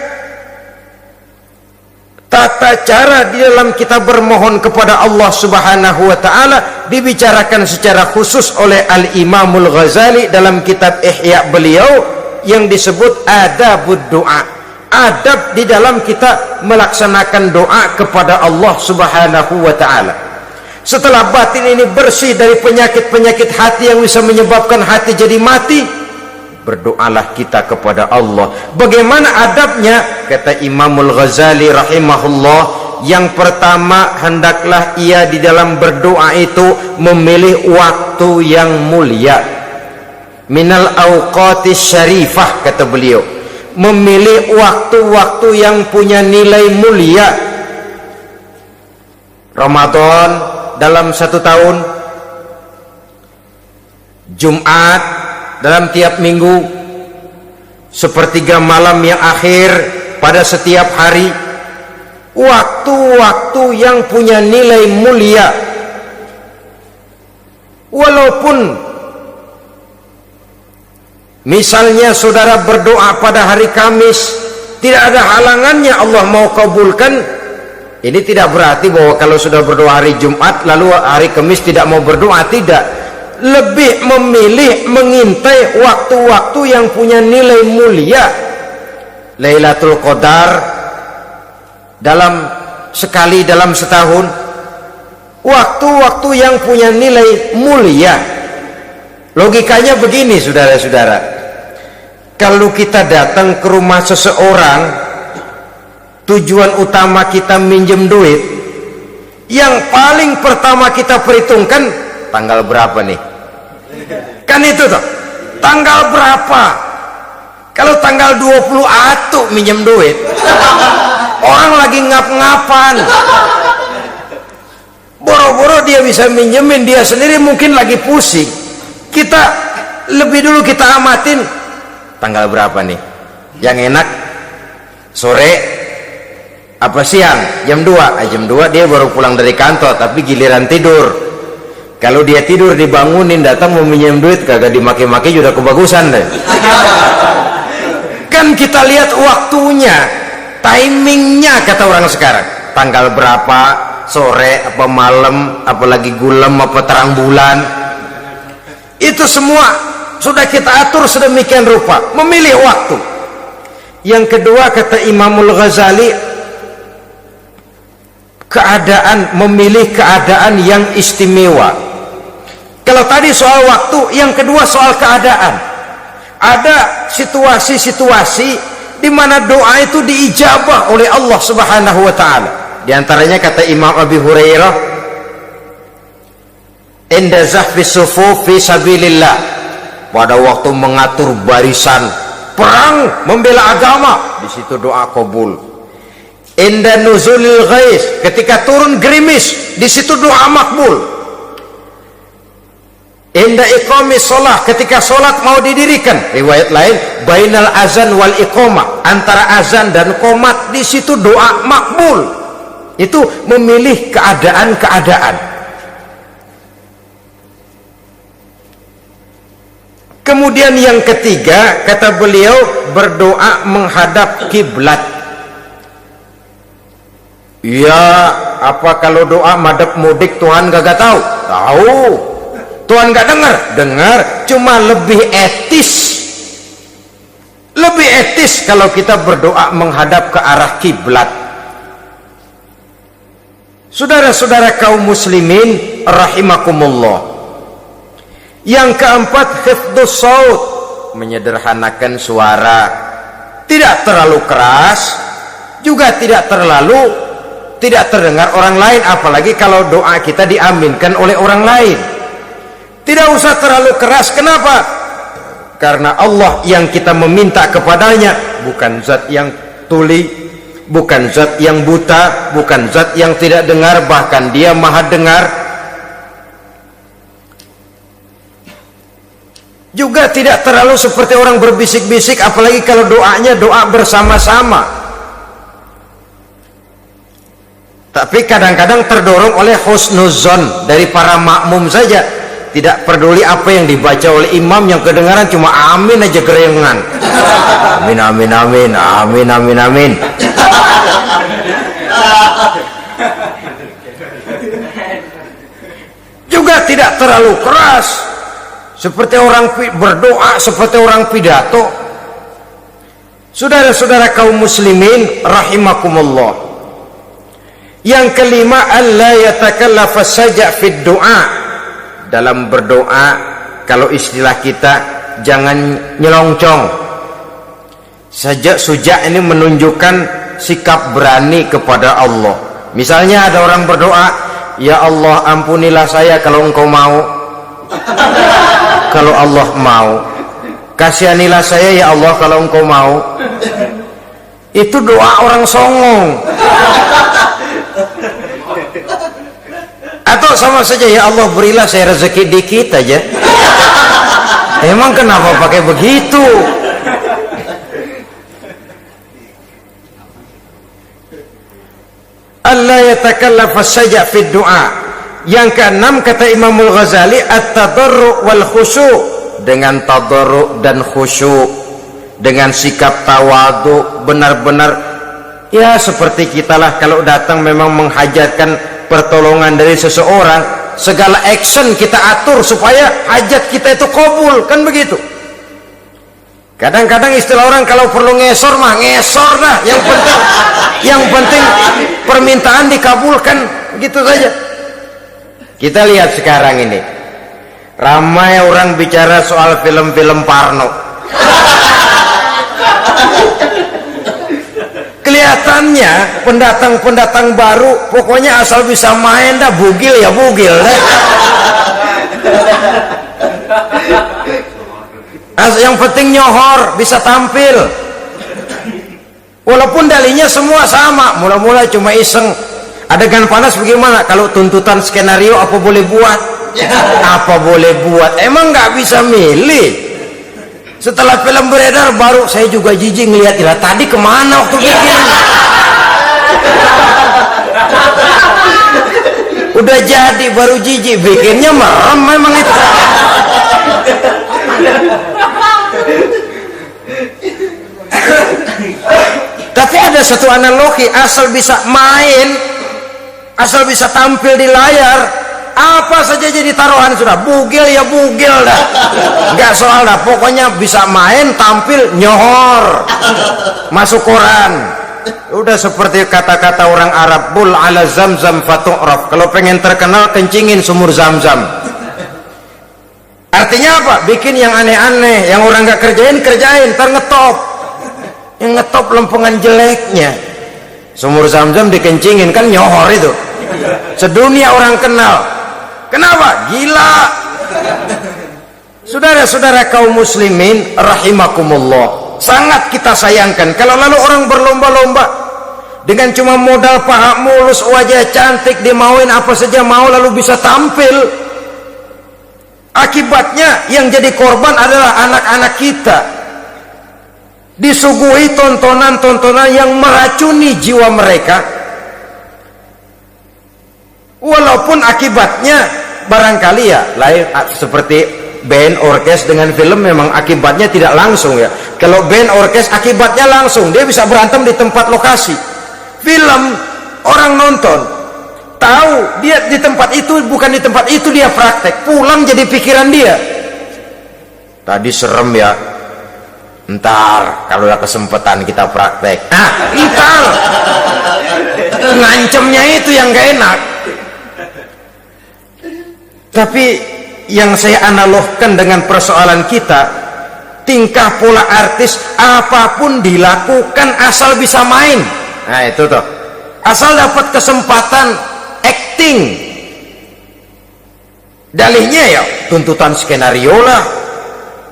Speaker 1: tata cara di dalam kita bermohon kepada Allah Subhanahu wa ta'ala dibicarakan secara khusus oleh Al-Imamul Ghazali dalam kitab Ihya beliau yang disebut adabud doa. Adab di dalam kita melaksanakan doa kepada Allah Subhanahu wa ta'ala. Setelah batin ini bersih dari penyakit-penyakit hati yang bisa menyebabkan hati jadi mati, berdoalah kita kepada Allah. Bagaimana adabnya? Kata Imamul Ghazali rahimahullah, yang pertama, hendaklah ia di dalam berdoa itu memilih waktu yang mulia. Minal awqatis syarifah, kata beliau, memilih waktu-waktu yang punya nilai mulia. Ramadan dalam 1 tahun, Jumat dalam tiap minggu, sepertiga malam yang akhir pada setiap hari. Waktu-waktu yang punya nilai mulia. Walaupun misalnya saudara berdoa pada hari Kamis, tidak ada halangannya Allah mau kabulkan. Ini tidak berarti bahwa kalau sudah berdoa hari Jumat lalu hari Kamis tidak mau berdoa, tidak. Lebih memilih mengintai waktu-waktu yang punya nilai mulia. Lailatul Qadar sekali dalam setahun, waktu-waktu yang punya nilai mulia. Logikanya begini, saudara-saudara, kalau kita datang ke rumah seseorang, tujuan utama kita minjem duit, yang paling pertama kita perhitungkan tanggal berapa nih. Kan itu toh, tanggal berapa. Kalau tanggal 20 atuh minjem duit, orang lagi ngap-ngapan, boro-boro dia bisa minjemin, dia sendiri mungkin lagi pusing. Kita lebih dulu kita amatin tanggal berapa nih yang enak, sore apa siang, jam 2. Jam 2 dia baru pulang dari kantor, tapi giliran tidur. Kalau dia tidur dibangunin datang mau minjem duit, kagak dimaki-maki sudah kebagusan deh. Kan kita lihat waktunya, timingnya, kata orang sekarang, tanggal berapa, sore apa malam, apalagi gulem apa terang bulan, itu semua sudah kita atur sedemikian rupa, memilih waktu. Yang kedua, kata Imamul Ghazali, keadaan, memilih keadaan yang istimewa. Kalau tadi soal waktu, yang kedua soal keadaan. Ada situasi-situasi di mana doa itu diijabah oleh Allah Subhanahu wa ta'ala. Di antaranya kata Imam Abi Hurairah, inda zahfi sufuf fi sabilillah, pada waktu mengatur barisan perang membela agama, di situ doa kabul. Inda nuzulil ghais, ketika turun gerimis, di situ doa makbul. Inda iqamis sholah, ketika sholat mau didirikan, riwayat lain bainal azan wal iqamah, antara azan dan qomat, di situ doa makbul. Itu memilih keadaan-keadaan. Kemudian yang ketiga, kata beliau, berdoa menghadap kiblat. Ya, apa kalau doa madhab mudik Tuhan gak tahu? Tahu. Tuhan gak dengar, cuma lebih etis. Lebih etis kalau kita berdoa menghadap ke arah kiblat. Saudara-saudara kaum muslimin rahimakumullah. Yang keempat, hifdzus saut, menyederhanakan suara. Tidak terlalu keras, juga tidak terdengar orang lain, apalagi kalau doa kita diaminkan oleh orang lain. Tidak usah terlalu keras. Kenapa? karena Allah yang kita meminta kepadanya bukan zat yang tuli, bukan zat yang buta, bukan zat yang tidak dengar, bahkan dia maha dengar. Juga tidak terlalu seperti orang berbisik-bisik, apalagi kalau doanya doa bersama-sama. Tapi kadang-kadang terdorong oleh husnuzon dari para makmum saja, tidak peduli apa yang dibaca oleh imam, yang kedengaran cuma amin aja gerengan. Amin amin amin amin amin amin. Juga tidak terlalu keras seperti orang berdoa, seperti orang pidato. Saudara-saudara kaum muslimin rahimakumullah, yang kelima, alla yatakallafa saja fid doa. Dalam berdoa, kalau istilah kita, jangan nyelongcong. Suja ini menunjukkan sikap berani kepada Allah. Misalnya ada orang berdoa, ya Allah ampunilah saya kalau engkau mau. Kalau Allah mau, kasihanilah saya ya Allah kalau engkau mau. Itu doa orang songong. Atau sama saja, ya Allah berilah saya rezeki dikit aja. Emang kenapa pakai begitu? Allah yatakallafa saja fid doa. Yang keenam, kata Imamul Ghazali, at-tadarru' wal khusyu', dengan tadarru' dan khusyuk, dengan sikap tawadu, benar-benar ya seperti kita lah kalau datang memang menghajatkan pertolongan dari seseorang, segala action kita atur supaya hajat kita itu kabul, kan begitu. Kadang-kadang istilah orang kalau perlu ngesor mah ngesor dah, yang penting permintaan dikabulkan, gitu saja. Kita lihat sekarang ini, ramai orang bicara soal film-film Parno. Kelihatannya pendatang-pendatang baru, pokoknya asal bisa main dah, bugil ya bugil dah. Yang penting nyohor, bisa tampil. Walaupun dalinya semua sama, mula-mula cuma iseng. Adegan panas bagaimana? Kalau tuntutan skenario apa boleh buat? Apa boleh buat? Emang nggak bisa milih. Setelah film beredar baru saya juga jijik ngeliat, ilah tadi kemana waktu bikin? Udah jadi baru jijik, bikinnya merem memang itu. Tapi ada satu analogi, asal bisa main, asal bisa tampil di layar, apa saja jadi taruhan sudah. Bugil ya bugil dah, nggak soal dah, pokoknya bisa main, tampil, nyohor, masuk koran. Udah seperti kata-kata orang Arab, bul ala zamzam fatu'raf, kalau pengen terkenal kencingin sumur Zamzam. Artinya apa? Bikin yang aneh-aneh, yang orang nggak kerjain, ntar ngetop. Yang ngetop lempengan jeleknya, sumur Zamzam dikencingin, kan nyohor itu. Sedunia orang kenal. Kenapa? Gila. Saudara-saudara kaum muslimin rahimakumullah, sangat kita sayangkan kalau lalu orang berlomba-lomba dengan cuma modal paha mulus, wajah cantik, dimauin apa saja mau, lalu bisa tampil. Akibatnya yang jadi korban adalah anak-anak kita, disuguhi tontonan-tontonan yang meracuni jiwa mereka. Walaupun akibatnya barangkali ya lain, seperti band orkes dengan film memang akibatnya tidak langsung ya. Kalau band orkes akibatnya langsung, dia bisa berantem di tempat lokasi. Film orang nonton tahu dia di tempat itu, bukan di tempat itu dia praktek, pulang jadi pikiran dia, tadi serem ya, ntar kalau ada kesempatan kita praktek. Ntar ngancemnya itu yang gak enak. Tapi yang saya analogkan dengan persoalan kita, tingkah pola artis apapun dilakukan asal bisa main. Nah itu tuh, asal dapat kesempatan acting. Dalihnya ya tuntutan skenario lah,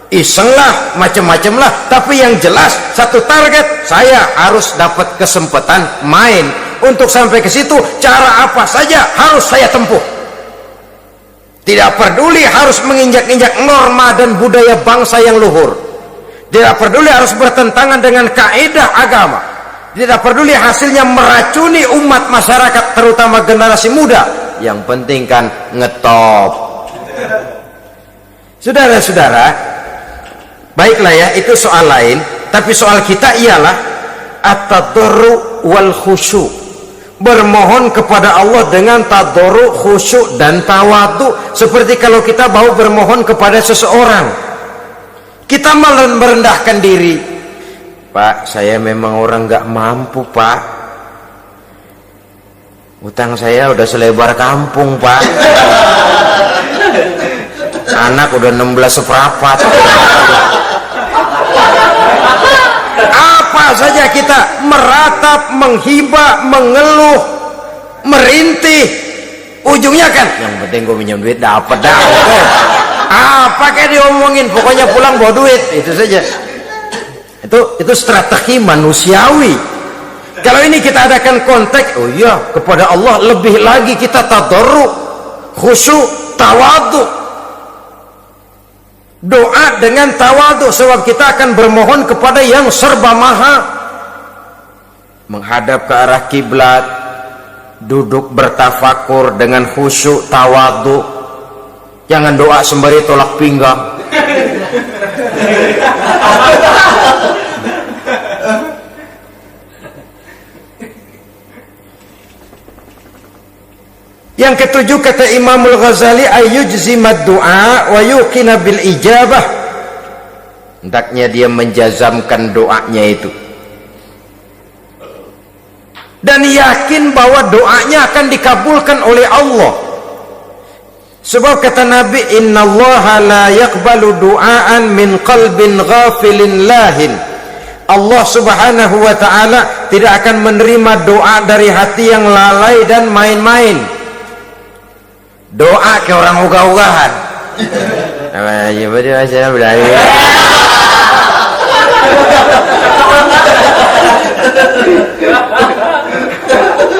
Speaker 1: iseng lah, macam-macam lah, tapi yang jelas satu target, saya harus dapat kesempatan main. Untuk sampai ke situ, cara apa saja harus saya tempuh. Tidak peduli harus menginjak-injak norma dan budaya bangsa yang luhur, tidak peduli harus bertentangan dengan kaidah agama, tidak peduli hasilnya meracuni umat masyarakat, terutama generasi muda. Yang penting kan ngetop. Saudara-saudara, baiklah ya, itu soal lain. Tapi soal kita ialah at-tadarru wal khusyu', bermohon kepada Allah dengan tadarru, khusyuk dan tawadhu. Seperti kalau kita mau bermohon kepada seseorang, kita merendahkan diri. Pak, saya memang orang nggak mampu, Pak. Utang saya udah selebar kampung, Pak. Anak udah 16 seperempat. Apa saja kita meratap, menghibah, mengeluh, merintih, ujungnya kan yang penting gue minjem duit dapat dah. Apa kayak diomongin, pokoknya pulang bawa duit, itu saja. Itu strategi manusiawi. Kalau ini kita adakan konteks, oh iya, kepada Allah lebih lagi kita tadarru, khusyuk, tawadhu. Doa dengan tawadhu, sebab kita akan bermohon kepada yang serba maha. Menghadap ke arah kiblat, duduk bertafakur dengan khusyuk, tawadhu. Jangan doa sembari tolak pinggang. Yang ketujuh, kata Imam Al-Ghazali, ayyujzimad du'a wa yuqina bil ijabah. Hendaknya dia menjazamkan doanya itu dan yakin bahwa doanya akan dikabulkan oleh Allah. Sebab kata Nabi, innallaha la yaqbalu du'aan min qalbin ghafilin lahin. Allah subhanahu wa ta'ala tidak akan menerima doa dari hati yang lalai dan main-main. Doa ke orang ugah-ugahan.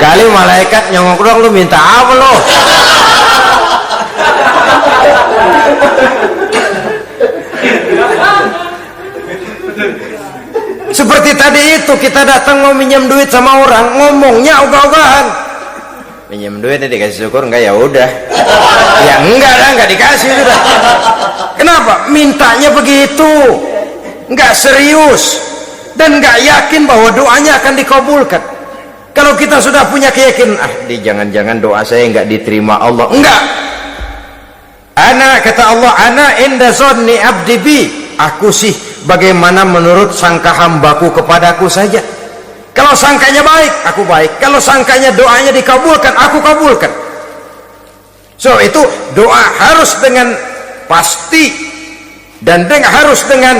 Speaker 1: Kali malaikat nyongok dong, lu minta apa lo? Seperti tadi itu, kita datang mau minjem duit sama orang, ngomongnya ogah-ogahan. Minjem duitnya dikasih syukur enggak, ya udah. Ya enggak lah, enggak dikasih sudah. Kenapa? Mintanya begitu, enggak serius dan enggak yakin bahwa doanya akan dikabulkan. Kalau kita sudah punya keyakinan, jangan-jangan doa saya enggak diterima Allah. Enggak. Ana, kata Allah, ana inda zonni abdi bi. Aku sih bagaimana menurut sangka hambaku kepadaku saja. Kalau sangkanya baik, aku baik. Kalau sangkanya doanya dikabulkan, aku kabulkan. So itu doa harus dengan pasti dan harus dengan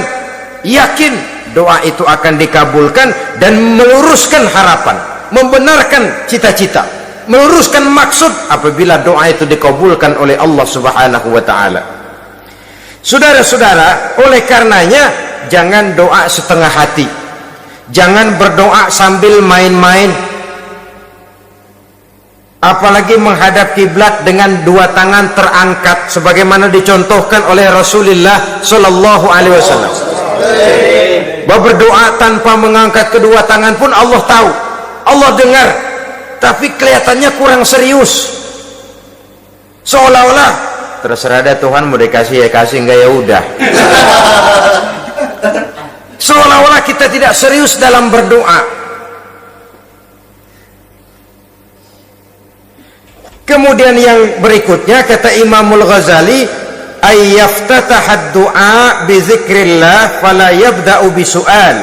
Speaker 1: yakin doa itu akan dikabulkan dan meluruskan harapan, membenarkan cita-cita, meluruskan maksud apabila doa itu dikabulkan oleh Allah Subhanahu wa ta'ala. Saudara-saudara, oleh karenanya jangan doa setengah hati. Jangan berdoa sambil main-main, apalagi menghadap kiblat dengan dua tangan terangkat sebagaimana dicontohkan oleh Rasulullah Shallallahu Alaihi Wasallam. Bahwa berdoa tanpa mengangkat kedua tangan pun Allah tahu, Allah dengar, tapi kelihatannya kurang serius, seolah-olah terserah ada Tuhan, mau dikasih ya kasih, enggak ya udah. Seolah-olah kita tidak serius dalam berdoa. Kemudian yang berikutnya, kata Imamul Ghazali, ayyaftatahad du'a bi zikrillah fala yabda'u bisu'al.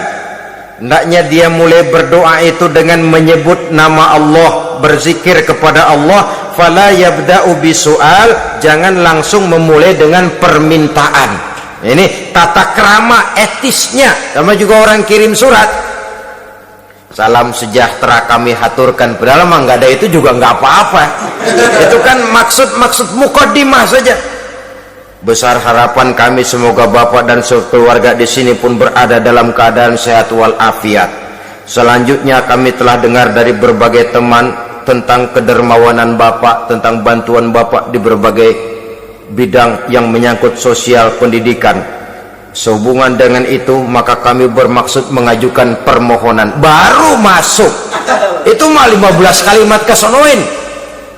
Speaker 1: Hendaknya dia mulai berdoa itu dengan menyebut nama Allah, berzikir kepada Allah. Fala yabda'u bisu'al, jangan langsung memulai dengan permintaan. Ini tata krama etisnya. Sama juga orang kirim surat, salam sejahtera kami haturkan, padahal mah nggak ada itu juga nggak apa-apa. Itu kan maksud mukaddimah saja. Besar harapan kami semoga Bapak dan keluarga di sini pun berada dalam keadaan sehat walafiat. Selanjutnya kami telah dengar dari berbagai teman tentang kedermawanan Bapak, tentang bantuan Bapak di berbagai bidang yang menyangkut sosial pendidikan. Sehubungan dengan itu maka kami bermaksud mengajukan permohonan. Baru masuk itu mah 15 kalimat kesonoin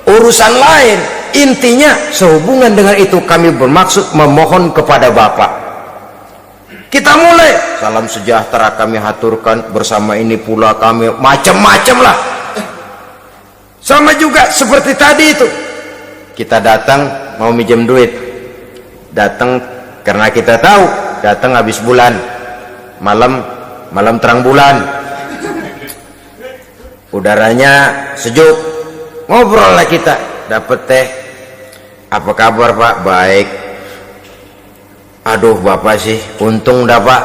Speaker 1: urusan lain. Intinya sehubungan dengan itu kami bermaksud memohon kepada Bapak. Kita mulai. Salam sejahtera kami haturkan, bersama ini pula kami macam-macam lah. Sama juga seperti tadi itu. Kita datang mau minjem duit. Datang karena kita tahu datang habis bulan. Malam terang bulan. Udaranya sejuk. Ngobrol lah kita. Dapat teh. Apa kabar Pak? Baik. Aduh Bapak sih untung dah Pak,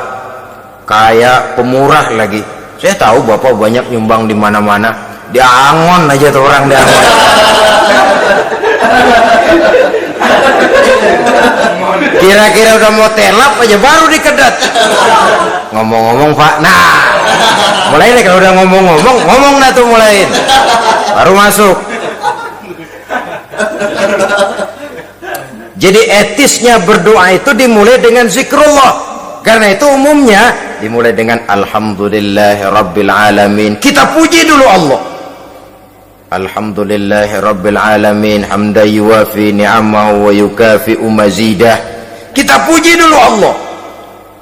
Speaker 1: kayak pemurah lagi. Saya tahu Bapak banyak nyumbang di mana-mana. Di Angon aja tuh orang di Angon. Kira-kira udah mau telap aja baru dikedat. Ngomong-ngomong Pak, nah mulai deh kalau udah ngomong dah tuh mulain. Baru masuk. Jadi etisnya berdoa itu dimulai dengan zikrullah. Karena itu umumnya dimulai dengan alhamdulillahirabbil alamin. Kita puji dulu Allah. Alhamdulillahirabbil alamin hamdan yuwafi ni'amahu wa yukafi'u mazidah. Kita puji dulu Allah.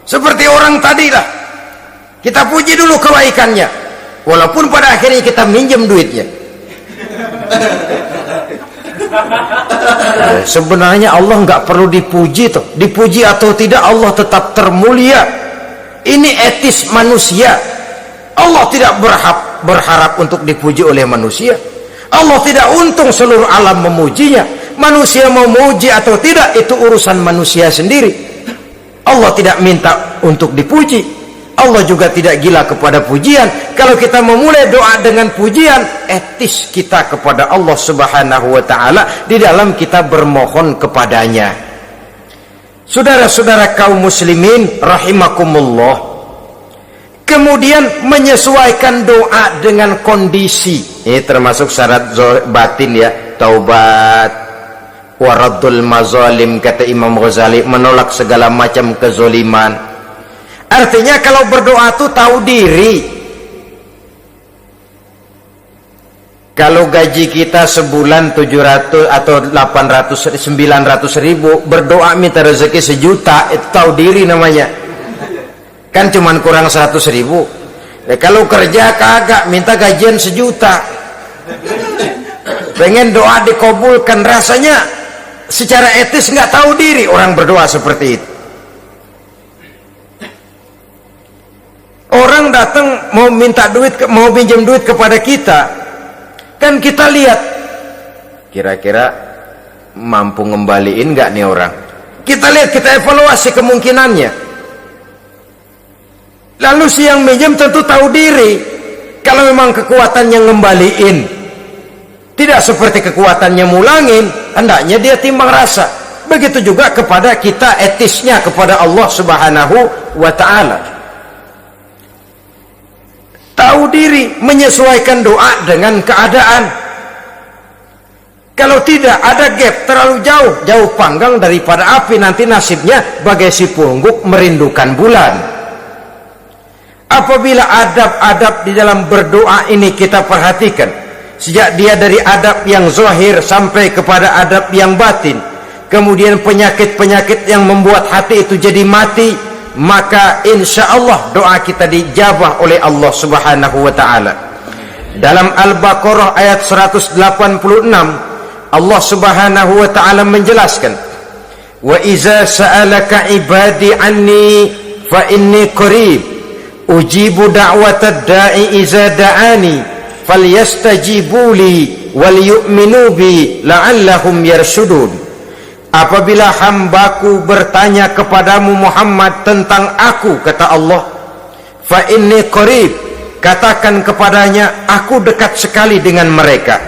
Speaker 1: Seperti orang tadi lah. Kita puji dulu kebaikannya. Walaupun pada akhirnya kita minjem duitnya. Sebenarnya Allah nggak perlu dipuji tuh. Dipuji atau tidak Allah tetap termulia. Ini etis manusia. Allah tidak berharap untuk dipuji oleh manusia. Allah tidak untung seluruh alam memujinya. Manusia mau memuji atau tidak itu urusan manusia sendiri. Allah tidak minta untuk dipuji. Allah juga tidak gila kepada pujian. Kalau kita memulai doa dengan pujian, etis kita kepada Allah Subhanahu wa ta'ala di dalam kita bermohon kepadanya. Saudara-saudara kaum muslimin rahimakumullah, kemudian menyesuaikan doa dengan kondisi. Ini termasuk syarat batin ya. Taubat waraddul mazalim, kata Imam Ghazali, menolak segala macam kezoliman. Artinya kalau berdoa tuh tahu diri. Kalau gaji kita sebulan 700 atau 800 900 ribu, berdoa minta rezeki 1 juta, itu tahu diri namanya. Kan cuman kurang 100 ribu. Kalau kerja kagak minta gajian 1 juta. Pengen doa dikabulkan, rasanya secara etis nggak tahu diri orang berdoa seperti itu. Orang datang mau minta duit, mau pinjam duit kepada kita, kan kita lihat kira-kira mampu ngembaliin nggak nih orang. Kita lihat, kita evaluasi kemungkinannya. Lalu si yang minjem tentu tahu diri. Kalau memang kekuatannya ngembaliin tidak seperti kekuatannya mulangin, hendaknya dia timbang rasa. Begitu juga kepada kita etisnya kepada Allah Subhanahu wa ta'ala. Tahu diri, menyesuaikan doa dengan keadaan. Kalau tidak ada gap terlalu jauh panggang daripada api, nanti nasibnya bagai si pungguk merindukan bulan. Apabila adab-adab di dalam berdoa ini kita perhatikan, sejak dia dari adab yang zahir sampai kepada adab yang batin, kemudian penyakit-penyakit yang membuat hati itu jadi mati, maka insya Allah doa kita dijabah oleh Allah Subhanahu wa ta'ala. Dalam Al-Baqarah ayat 186 Allah Subhanahu wa ta'ala menjelaskan, wa iza sa'alaka ibadi anni fa inni qarib ujibu da'watad da'i iza da'ani falyastajibu li wal yu'minu bi la'allahum yarshudun. Apabila hambaku bertanya kepadamu Muhammad tentang aku, kata Allah, fa inni qarib, katakan kepadanya aku dekat sekali dengan mereka.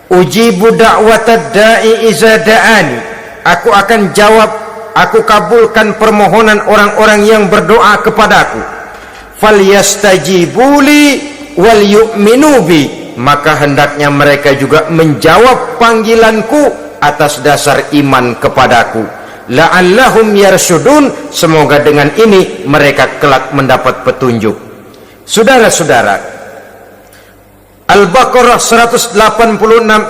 Speaker 1: Ujibu da'watad da'i iza da'ani, aku akan jawab aku kabulkan permohonan orang-orang yang berdoa kepadaku. Falyastajibuli wal yu'minu bi, maka hendaknya mereka juga menjawab panggilanku atas dasar iman kepadaku. La'allahum yarsyudun, semoga dengan ini mereka kelak mendapat petunjuk. Saudara-saudara, Al-Baqarah 186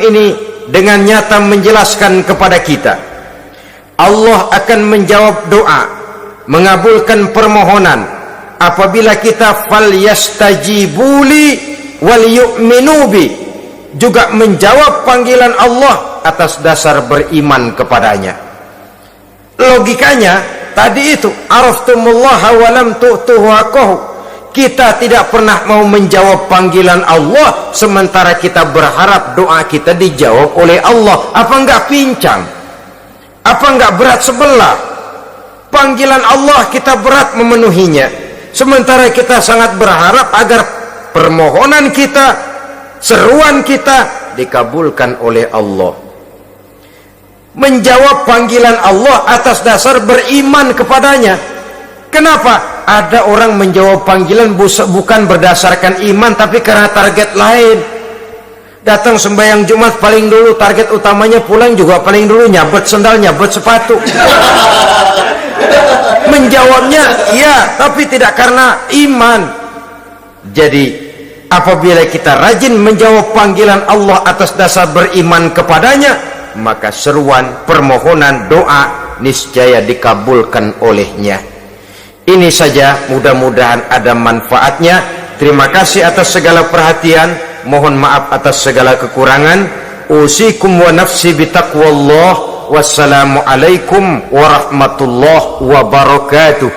Speaker 1: ini dengan nyata menjelaskan kepada kita, Allah akan menjawab doa, mengabulkan permohonan apabila kita falyastajibuli wal yu'minu bi, juga menjawab panggilan Allah atas dasar beriman kepadanya. Logikanya tadi itu, araftumullaha wa lam tu'tuhu haqqahu. Kita tidak pernah mau menjawab panggilan Allah sementara kita berharap doa kita dijawab oleh Allah. Apa enggak pincang? Apa enggak berat sebelah? Panggilan Allah kita berat memenuhinya, sementara kita sangat berharap agar permohonan kita, seruan kita dikabulkan oleh Allah. Menjawab panggilan Allah atas dasar beriman kepadanya. Kenapa? Ada orang menjawab panggilan bukan berdasarkan iman, tapi karena target lain. Datang sembahyang Jumat paling dulu, target utamanya pulang juga paling dulu nyabet sendal, nyabet sepatu. Menjawabnya ya, tapi tidak karena iman. Jadi apabila kita rajin menjawab panggilan Allah atas dasar beriman kepadanya, maka seruan, permohonan, doa niscaya dikabulkan olehnya. Ini saja, mudah-mudahan ada manfaatnya. Terima kasih atas segala perhatian, mohon maaf atas segala kekurangan. Usikum wa nafsi bitaqwallah. Wassalamualaikum warahmatullahi wabarakatuh.